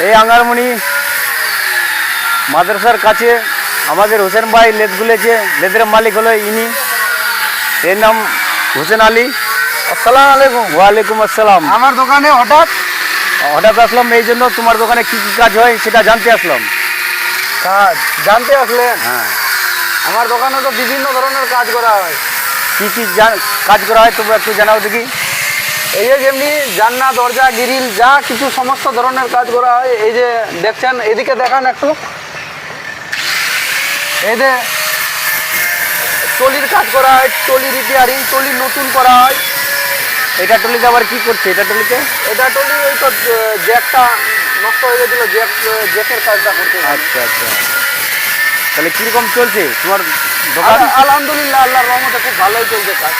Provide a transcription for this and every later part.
এই আঙ্গারমণি মাদ্রাসার কাছে আমাদের হোসেন ভাই লেদ গুলেছে, লেদের মালিক হলো ইনি, এর নাম হোসেন আলী। আসসালামু আলাইকুম। ওয়ালাইকুম আসসালাম। আমার দোকানে হঠাৎ আসলাম এই জন্য তোমার দোকানে কি কি কাজ হয় সেটা জানতে আসলাম। কাজ জানতে আসলেন? হ্যাঁ, আমার দোকানে তো বিভিন্ন ধরনের কাজ করা হয়। কি কি কাজ করা হয় তোমরা একটু জানাও দেখি। এই যে যেমনি জানলা দরজা গ্রিল যা কিছু সমস্ত ধরনের কাজ করা হয়। এই যে দেখছেন, এদিকে দেখান একটু। এই যে টলির কাজ করা হয়, টলি রিপেয়ারিং, টলি নতুন করা হয়। এটা টলিতে আবার কি করছে? এটা টলিতে এটা টলি ওই তো জ্যাকটা নষ্ট হয়ে গেছিল, জ্যাকের কাজটা করতে হয়। আচ্ছা আচ্ছা, তাহলে কিরকম চলছে তোমার দোকান? আলহামদুলিল্লাহ, আল্লাহর রহমতে খুব ভালোই চলছে কাজ।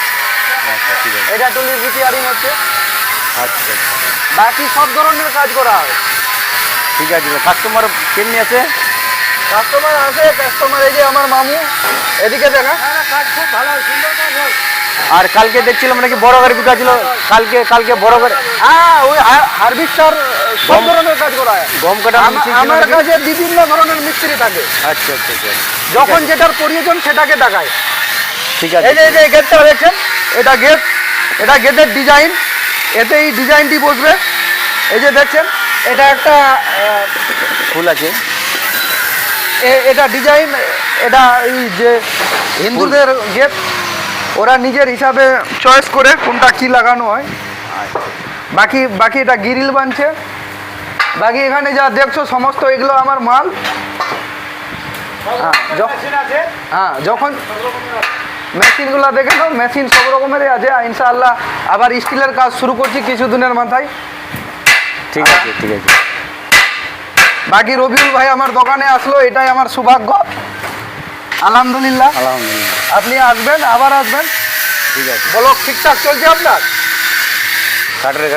আচ্ছা ঠিক আছে। এটা টলির রিপেয়ারিং হচ্ছে, আচ্ছা আচ্ছা বাকি সব ধরনের কাজ করা হয়। ঠিক আছে। কাস্টমার কেমনি আছে? কাস্টমার আছে, কাস্টমার এই যে আমার মামু, এদিকে দেখা। কাজ খুব ভালো, সুন্দর কাজ হয়। আর কালকে দেখছিলাম নাকি বড় গাড়ি দুটো ছিল, কালকে বড় গাড়ি। হ্যাঁ, ওই হারভেস্টার সব ধরনের কাজ করা হয়। গম কাটা আমার কাছে বিভিন্ন ধরনের মিস্ত্রি থাকে, আচ্ছা আচ্ছা আচ্ছা, যখন যেটার প্রয়োজন সেটাকে ডাকায়। ঠিক আছে। এই যে এই গেটটা দেখছেন, এটা গেট, এটা গেটের ডিজাইন, এতে এই ডিজাইনটি বসবে। এই যে দেখছেন, এটা একটা ফুল আছে, এটা ডিজাইন, এটা এই যে হিন্দুদের গেট, ওরা নিজের হিসাবে চয়েস করে কোনটা কি লাগানো হয়। বাকি এটা গ্রিল বানছে। বাকি এখানে যা দেখছো সমস্ত এগুলো আমার মাল। হ্যাঁ, যখন মেশিনগুলো দেখে নাও, মেশিন সব রকমেরই আছে। ইনশাআল্লাহ আবার স্টিলের কাজ শুরু করছি কিছুদিনের মাথায়। ঠিক আছে ঠিক আছে। বাকি রবিউল ভাই আমার দোকানে আসলো, এটাই আমার সৌভাগ্য। আলহামদুলিল্লাহ। আলহামদুলিল্লাহ, আপনি আসবেন, আবার আসবেন। ঠিক আছে। ব্লক ঠিকঠাক চলছে আপনার? কাটরে